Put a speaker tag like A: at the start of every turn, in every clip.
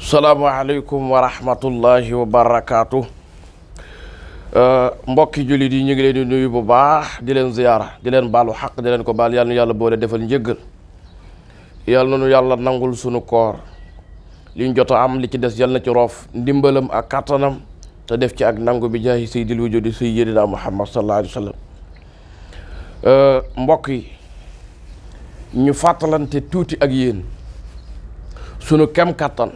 A: salaamaaleykum wa rahmatullahi wa barakaatu. Mbokki jullit yi ñu ngi leen di nuyu bu baax di leen ziyaara di leen baalu xaq di leen ko baal yàlla nu yàlla boole defal njëggal yàlla nu yàlla nangul sunu koor liñ jot a am li ci des yàlla na ci roof ndimbalam ak kàttanam te def ci ak nangu bi jaahi sayyidil wujudi sayyidina Muhammad sallallahu alayhi wa sallam. mbokk yi ñu fàttalante tuuti ak yéen sunu kem kàttan.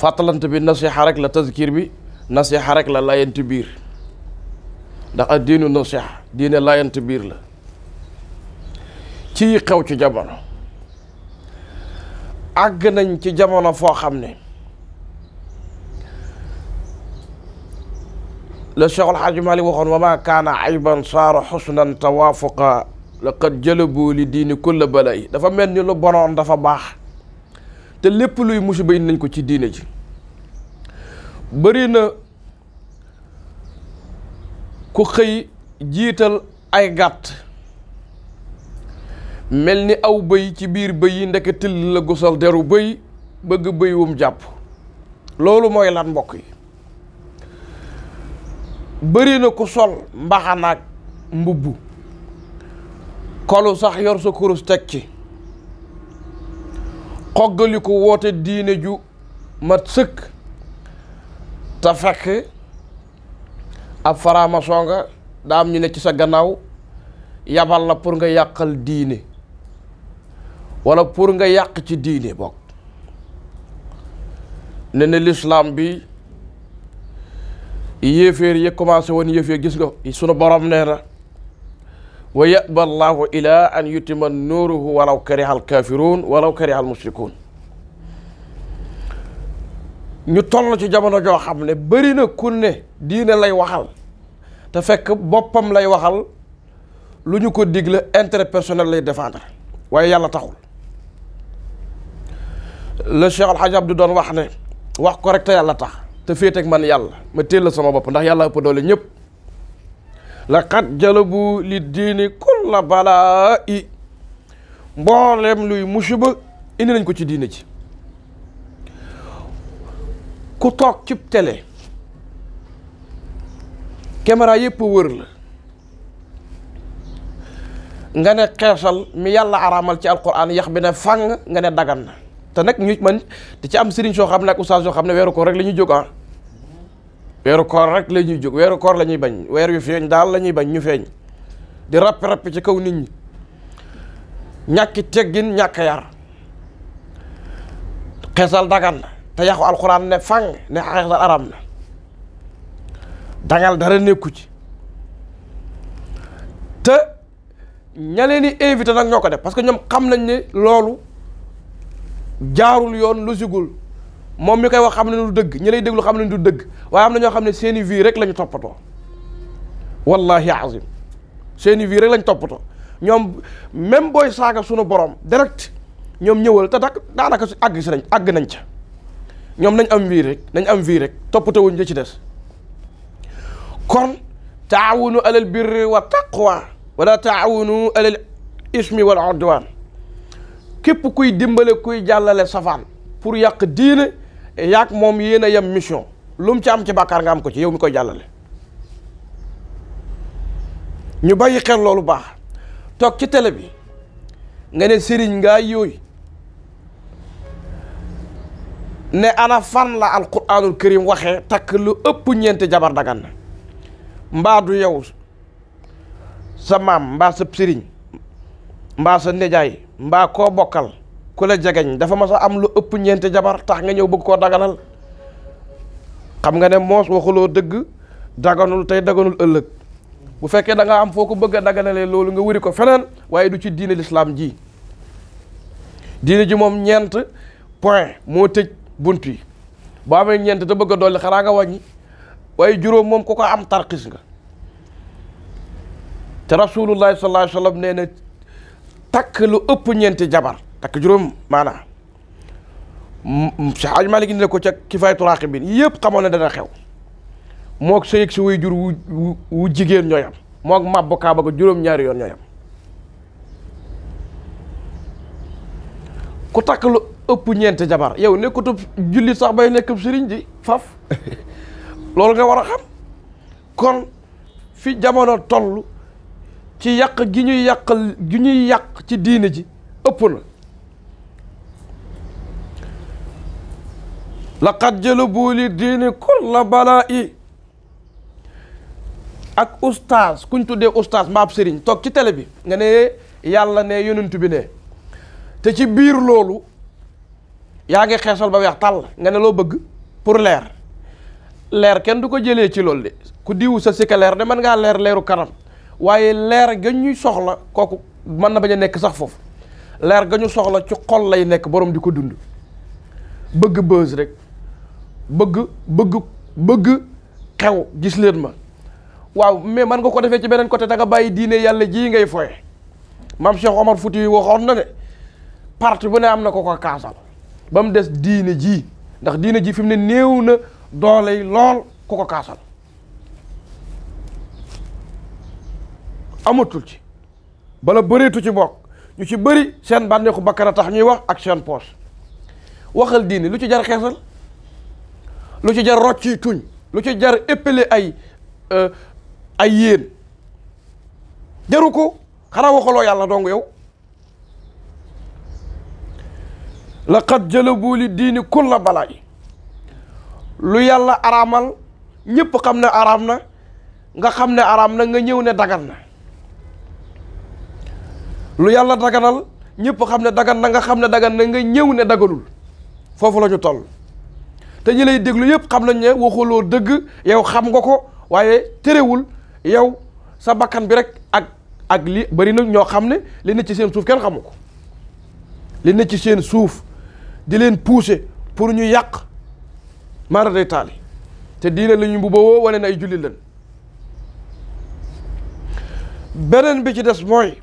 A: fàttalante bi nasiha rek la, tazkir bi nasiha rek la, layante biir ndax ak diinu nasiha diine layante biir la ci xew ci jamono. àgg nañ ci jamono foo xam ne la Cheikh El Hadj Malick waxoon wa ma kaana ayban saara xusnan tawaafuqa laqad jalabu li diini kulla balay. dafa mel ni lu bonoon dafa baax te lépp luy musiba indi nañ ko ci diine ji. bëri na ku xëy jiital ay gàtt mel ni aw bëy ci biir bëy yi ndeke till la gusal deru bëy bëgg bëy wum jàpp. loolu mooy lan mbokk yi. bëri na ku sol mbaxanaak mbubb kolu sax yor sa kurus teg ci xoggali ko woote diine ju mat sëkk te fekk ab faramason nga daa am ñu ne ci sa gannaaw yabal la pour nga yàqal diine walla pour nga yàq ci diine bokk. ne ne lislaam bi yéeféer yi commencé woon yéeféer gis nga sunu borom nee na wa yaba allahu ila an yutima nuuruhu walaw kariha al kafirun walaw kariha al mushrikun. ñu toll ci jamono joo xam ne bëri na ku ne diine lay waxal te fekk boppam lay waxal, lu ñu ko digle intérêt personnel lay défendre waaye yàlla taxul. le Cheikh El Hadj Abdou doon wax ne wax ko rek te yàlla tax te féeteeg man yàlla ma téel la sama bopp ndax yàlla ëpp doole ñëpp. laqad jalabu li diini kulla balaa i. mboolem luy musiba indi nañ ko ci diine ci. ku toog cib télé caméra yëpp wër la nga ne xeesal mi yàlla araamal ci alquran yax bi ne fàng nga ne dagan na. te nag ñu man te ci am sëriñ soo xam ne ak oustaz soo xam ne weeru koor rek la ñuy jóg weeru koor rek la ñuy jóg weeru koor la ñuy bañ weer yu feeñ daal la ñuy bañ ñu feeñ di rappi ci kaw nit ñi ñàkki teggin ñàkk yar. xeesal dagan na te yaxu alxuraan ne fang ne xeesal aram na dangal dara nekku ci. te ña leen di invité nag ñoo ko def parce que ñoom xam nañ ne loolu jaarul yoon lu sigul moom mi koy wax xam ne du dëgg ñi lay déglu xam ne du dëgg waaye am na ñoo xam ne seeni vie rek la ñu toppatoo. wallahi azim seeni vie rek lañ toppatoo ñoom même booy saaga sunu borom direct ñoom ñëwal te daanaka àgg nañ ca. ñoom nañ am vie rek toppatoo wuñ la ci des. kon taawunu alal birri wa taqwa wala taawunu alal ismi wal udwan. képp kuy dimbale kuy jàllale safaan pour yàq diine yàq moom yéen a yem mission lu mu ci am ci bàkkaar nga am ko ci yow mi koy jàllale. ñu bàyyi xel loolu baax. toog ci télé bi nga ne sëriñ ngaa yooyu ne ana fan la alquranul karim waxee takk lu ëpp ñeenti jabar dagan na. mbaa du yow sa maam mbaa sa sëriñ mbaa sa nijaay mbaa koo bokkal ku la jegeñ dafa mas a am lu ëpp ñeenti jabar tax nga ñëw bëgg koo daganal. xam nga ne moos waxuloo dëgg daganul tey daganul ëllëg. bu fekkee da nga am foo ko bëgg a daganalee loolu nga wëri ko feneen waaye du ci diine lislaam ji. diine ji moom ñeent point moo tëj bunt yi boo amee ñeent te bëgg a dolli xanaa nga wàññi waaye juróom moom ku ko am tarxis nga. te rasulullahi sallallahu alayhi wa sallam nee na takk lu ëpp ñeenti jabar takk juróom maanaam Cheikh Hadj Malick indi ko ca Kifaayatu Raaxibiin yëpp xamoon ne dana xew. mook sa yëg si way jur wu jigéen ñooyam mook mabbu kaaba ko juróom-ñaari yoon ñooyam. ku takk lu ëpp ñeenti jabar yow nekkutub jullit sax bay nekk sëriñ di faf loolu nga war a xam. kon fi jamono toll ci yàq gi ñuy yàq ci diine ji ëpp na. laqad jalabu li diini kulla balaa'i. ak oustaz kuñ tuddee oustaz mbaab sëriñ toog ci télé bi nga ne yàlla ne yonent bi ne te ci biir loolu yaa ngi xeesal ba weex tàll nga ne loo bëgg pour leer kenn du ko jëlee ci loolu de ku diwu sa sika leer de mën ngaa leeru kanam waaye leer ga ñuy soxla kooku mën na bañ a nekk sax foofu leer ga ñu soxla ci xol lay nekk borom di ko dund. bëgg bës rek bëgg xew gis leen ma waaw mais man nga ko defee ci beneen côté da nga bàyyi diine yàlla ji ngay foye. maam Cheikh Omar Fouti waxoon na ne parti bu ne am na ko kaasal ba mu des diine ji ndax diine ji fi mu ne néew na doole yi lool ku ko kaasal amatul ci bala bëreetu ci bokk ñu ci bëri seen bànneexu bakkan a tax ñuy wax ak seen poos waxal diine lu ci jar xeesal lu ci jar rocci tuñ lu ci jar épelé ay yéen jaru ko xanaa waxaloo yàlla dong yow. laqad jalabu li diini kulla balaa'i. lu yàlla araamal ñëpp xam ne araam na nga xam ne araam na nga ñëw ne dagan na. lu yàlla daganal ñëpp xam ne dagan na nga xam ne dagan na nga ñëw ne daganul foofu la ñu toll. te ñi lay déglu yëpp xam nañ ne waxuloo dëgg yow xam nga ko waaye terewul yow sa bakkan bi rek ak li bari na ñoo xam ne li ne ci seen suuf kenn xamu ko li ne ci seen suuf di leen pousser pour ñu yàq maara day taali te diine la ñu mbubboo wane na ay jullit lañ. beneen bi ci des mooy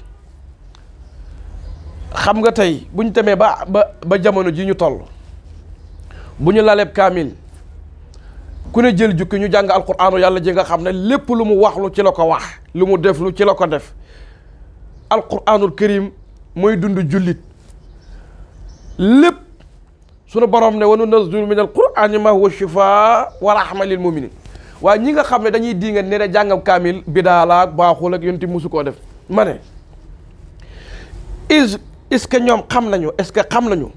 A: xam nga tey bu ñu demee ba jamono ji ñu toll bu ñu laleeb kaamil ku ne jël jukki ñu jàng alquraanu yàlla ji nga xam ne lépp lu mu waxlu ci la ko wax lu mu def lu ci la ko def. alquraanul karim mooy dund jullit lépp sunu borom ne wa nunazzilu min alqurani ma huwa shifaa wa rahma lil muminin waaye ñi nga xam ne dañuy di nga ne ne jàngam kaamil bidaa ak baaxul ak yonti musu koo def ma ne est-ce que ñoom xam nañu est-ce que xam nañu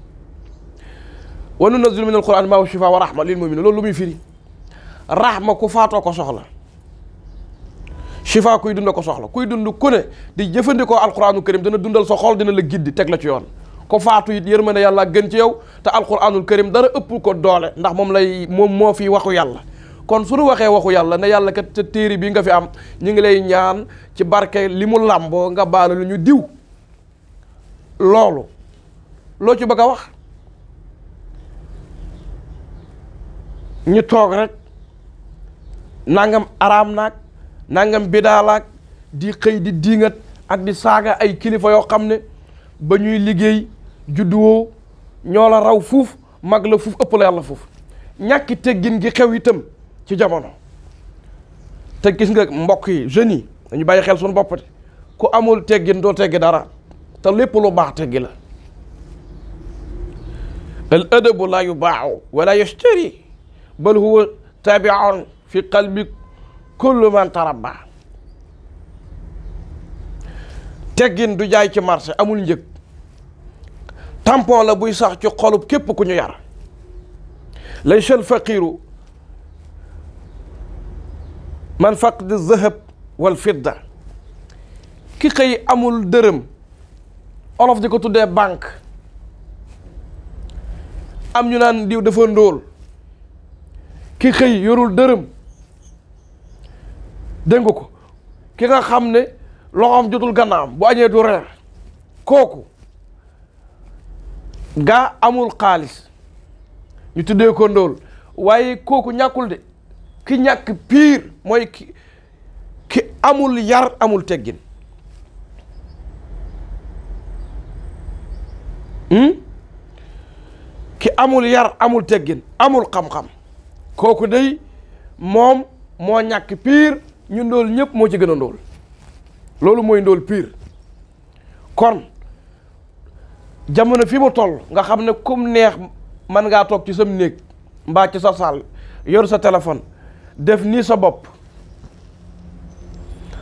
A: wa nunazzilu min alqurani ma huwa shifaa wa rahma lil muminin loolu lu muy firi rahma ku faatoo ko soxla shifa kuy dund ko soxla kuy dund ku ne di jëfandikoo alquraanul karim dina dundal sa xol dina la giddi teg la ci yoon ko faatu it yërmande yàlla gën ci yow te alquraanul karim dara ëpp ko doole ndax moom moo fi waxu yàlla. kon suñu waxee waxu yàlla ne yàlla kat te téere bi nga fi am ñu ngi lay ñaan ci barke li mu làmboo nga baal lu ñu diw loolu loo ci bëgg a wax ñu toog rek nangam araam naag nangam bidaalaak di xëy di diingat ak di saaga ay kilifa yoo xam ne ba ñuy liggéey judduwoo ñoo la raw fuuf mag la fuuf ëpp la yàlla fuuf ñàkki teggin gi xew itam ci jamono te gis nga mbokk yi jeunes yi dañu bàyyi xel suñu bopp de ku amul teggin doo teggi dara te lépp lu baax teggi la al adabu la yubaaxu wala yashtari bal huwa taabiun fi qalbi kullu man tarabba teggin du jaay ci marché amul njëg tampon la buy sax ci xolub képp ku ñu yar laysa al faqiru man faqd zahab wal fidda ki xëy amul dërëm olof di ko tuddee banque am ñu naan diw dafa ndóol ki xëy yorul dërëm dégg nga ko ki nga xam ne loxoom jotul gannaam bu añee du reer kooku gaa amul xaalis ñu tuddee ko ndóol waaye kooku ñàkkul de ki ñàkk pire mooy ki amul yar amul teggin ki amul yar amul teggin amul xam-xam kooku day moom moo ñàkk pire ñu ndóol ñëpp moo ci gën a ndóol loolu mooy ndóol pire kon jamono fi mu toll nga xam ne kum neex man ngaa toog ci sam néeg mbaa ci sa saal yor sa téléphone def nii sa bopp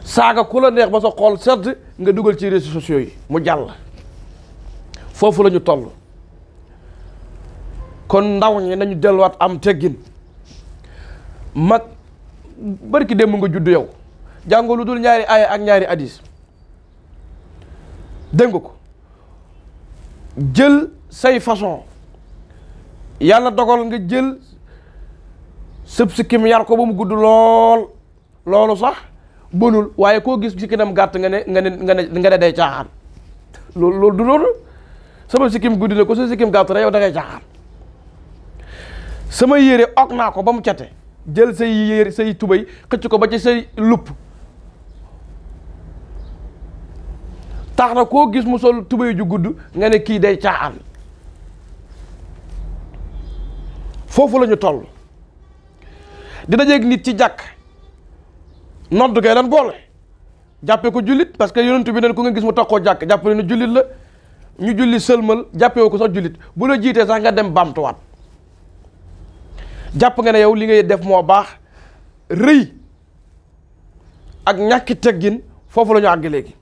A: saaga ku la neex ba sa xool sedd nga dugal ci réseaux sociaux yi mu jàll. foofu la ñu toll kon ndaw ñi nañu delluwaat am teggin. mag barki démb nga judd yow jàngoo lu dul ñaari aaya ak ñaari hadis dégg nga ko jël say façon yàlla dogal nga jël sëb sikkim yar ko ba mu gudd lool loolu sax bonul waaye koo gis sikkinam gàtt nga ne day caaxaan loolu du loolu sama sikkim guddi na ko sa sikkim gàtt rek yow da ngay caaxaan. sama yére ok naa ko ba mu cate jël say yére say tubay xëcc ko ba ci say lupp tax na koo gis mu sol tubay ju gudd nga ne kii day caaxaan. foofu la ñu toll di dajeeg nit ci jàkk nodd gay lan boole jàppee ko jullit parce que yonent bi neen ku nga gis mu taxoo jàkk jàppale ne jullit la ñu julli sëlmal jàppee ko sax jullit bu la jiitee sax nga dem baamtuwaat jàpp nga ne yow li ngay def moo baax rëy ak ñàkki teggin foofu la ñu àgg léegi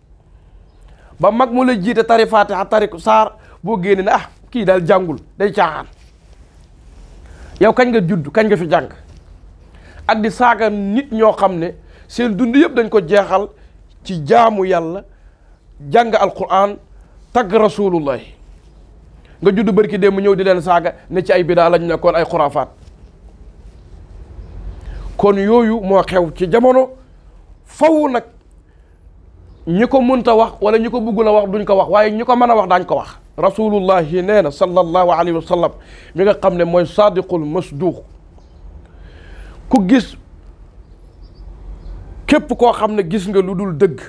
A: ba mag mu la jiite tari Faatiha tari saar boo génne ne kii daal jàngul day caaxaan. yow kañ nga judd kañ nga fi jàng ak di saaga nit ñoo xam ne seen dund yëpp dañ ko jeexal ci jaamu yàlla jàng alquran tagg rasulullah nga judd barki démb ñëw di leen saaga ne ci ay bidaa lañ nekkoon ay xuraafaat. kon yooyu moo xew ci jamono faw nag ñi ko mënta wax wala ñi ko bëggul a wax duñ ko wax waaye ñi ko mën a wax daañ ko wax. rasulullahi nee na sallallahu alayhi wa sallam mi nga xam ne mooy sadiqul masduq ku gis képp koo xam ne gis nga lu dul dëgg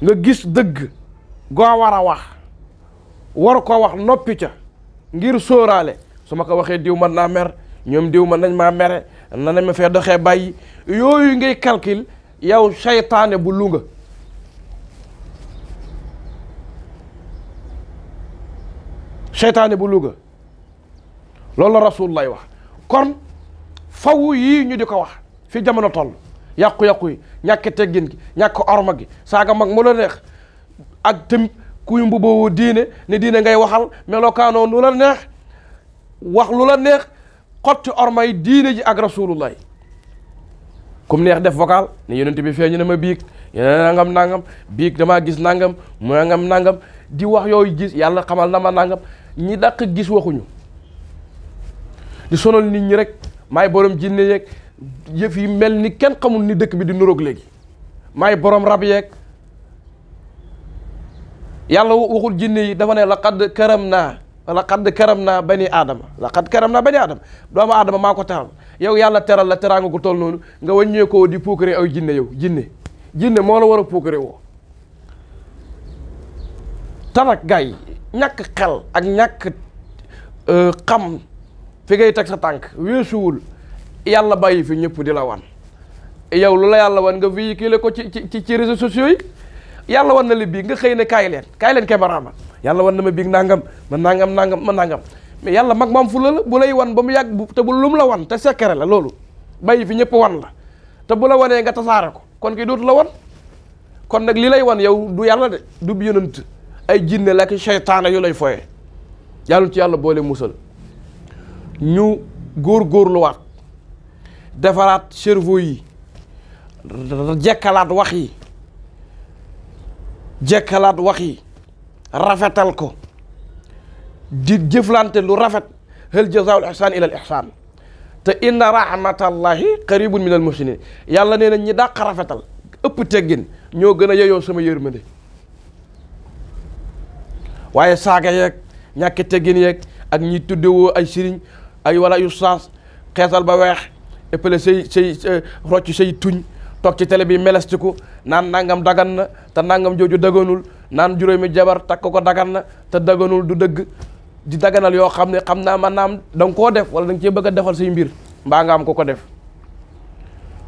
A: nga gis dëgg goo war a wax war ko wax noppi ca ngir sóoraale su ma ko waxee diw mën naa mer ñoom diw mën nañ maa mere na nañ ma fee doxee bàyyi yooyu ngay calcul yow seytaane bu lu nga seytaane bu Louga loolu la rasul lay wax kon faw yii ñu di ko wax fi jamono toll yàqu-yàqu yi ñàkk teggin gi ñàkk orma gi saaga mag mu la neex ak tamit kuy mbubboo diine ne diine ngay waxal melokaanoo lu la neex wax lu la neex xotti orma yi diine ji ak rasulullah kum neex def vocal ne yonent bi feeñu na ma biig nangam nangam biig damaa gis nangam mu nangam di wax yooyu gis yàlla xamal na ma nangam ñi dàq gis waxuñu di sonal nit ñi rek maay borom jinne yeeg yëf yi mel ni kenn xamul ni dëkk bi di nuroog léegi maay borom rab yeeg yàlla waxul jinne yi dafa ne laqad karam naa bani aadama laqad karam naa bani aadama doomu aadama maa ko teral yow yàlla teral la teraanga ko toll noonu nga wàññeekoo di puukare ay jinne yow jinne moo la war a puukare woo tanak gars yi ñàkk xel ak ñàkk xam fi ngay teg sa tànk weesuwul yàlla bàyyi fi ñëpp di la wan yow lu la yàlla wan nga véhiculé ko ci réseaux sociaux yi yàlla wan na la biig nga xëy ne kaay leen caméraman yàlla wan na ma biig nangam ma nangam mais yàlla mag maam fu la bu lay wan ba mu yàgg te bu lum la wan te secret la loolu bàyyi fi ñëpp wan la te bu la wanee nga tasaare ko kon kii dootu la wan kon nag li lay wan yow du yàlla de du bi yonent ay jinne la ki seytaane yu lay foye yàlla ci yàlla boole musal ñu góorgóorluwaat defaraat cerveau yi jekkalaat wax yi rafetal ko di jëflante lu rafet hal jazaa'ul ihsaan ila al ihsaan te inna rahmatallahi qaribun min al muhsinin yàlla nee na ñi dàq rafetal ëpp teggin ñoo gën a yeyoo sama yërmande waaye saaga yeeg ñàkk teggin yeeg ak ñi tuddewoo ay sëriñ ay wala yu saas xeesal ba weex ëppale say rocc say tuñ toog ci télé bi melestiku naan nangam dagan na te nangam jooju daganul naan juróomi jabar takk ko dagan na te daganul du dëgg di daganal yoo xam ne xam naa man naam da nga koo def wala da nga cee bëgg a defal say mbir mbaa nga am ko def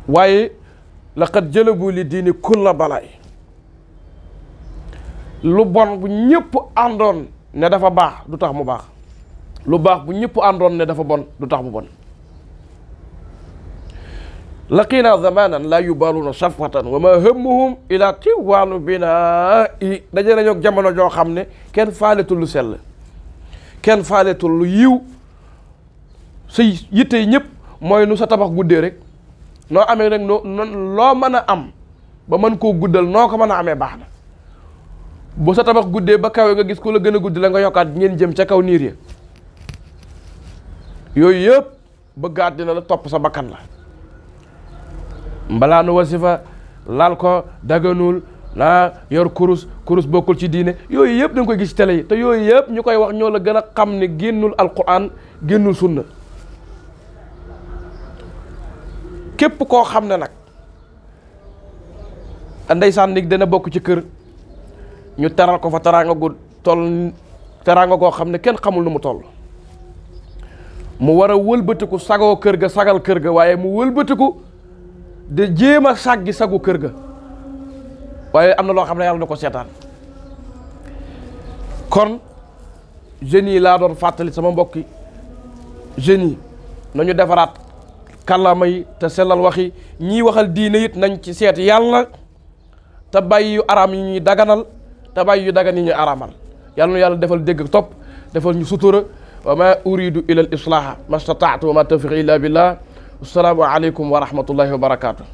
A: waaye laqad jëlabu li diini kulla balaay lu bon bu ñëpp àndoon ne dafa baax du tax mu baax, lu baax bu ñëpp àndoon ne dafa bon du tax mu bon. laqina zamanan la yubaluna safwatan wa ma hammuhum ila tiwaanu bina i daje nañoo ak jamono joo xam ne kenn faaletul lu sell, kenn faaletul lu yiw. sa yitte yi ñëpp mooy nu sa tabax guddee rek noo amee rek loo mën a am ba mën koo guddal noo ko mën a amee baax na. bu sa tabax guddee ba kawe nga gis ku la gën a guddi la nga yokkaat ngeen jëm ca kaw niir ya. yooyu yëpp bëggaat dina la topp sa bakkan la. mbalaanu wasifa laal ko daganul naa yor kurus bokkul ci diine, yooyu yëpp da nga koy gis ci télé yi te yooyu yëpp ñu koy wax ñoo la gën a xam ne génnul alquran génnul sunna. képp koo xam ne nag ndeysaan nit dana bokk ci kër ñu teral ko fa teraanga gu toll teraanga goo xam ne kenn xamul nu mu toll, mu war a wëlbatiku sagoo kër ga sagal kër ga, waaye mu wëlbatiku de jéem a saggi sagu kër ga, waaye am na loo xam ne yàlla da ko seetaan. kon jeunes yi laa doon fàttali sama mbokki jeunes yi nañu defaraat kàllaama yi te sellal waxi ñii waxal diine it nañ ci seet yàlla te bàyyi yu araam yi ñuy daganal te bàyyi yu dagan yi ñuy araamal. yàlla na yàlla defal dégg topp, defal ñu sutura. wa ma uridu ila al islaha ma stataatu wa ma tawfiqi illa billah. assalaamu aleykum wa rahmatullahi wa barakatuh.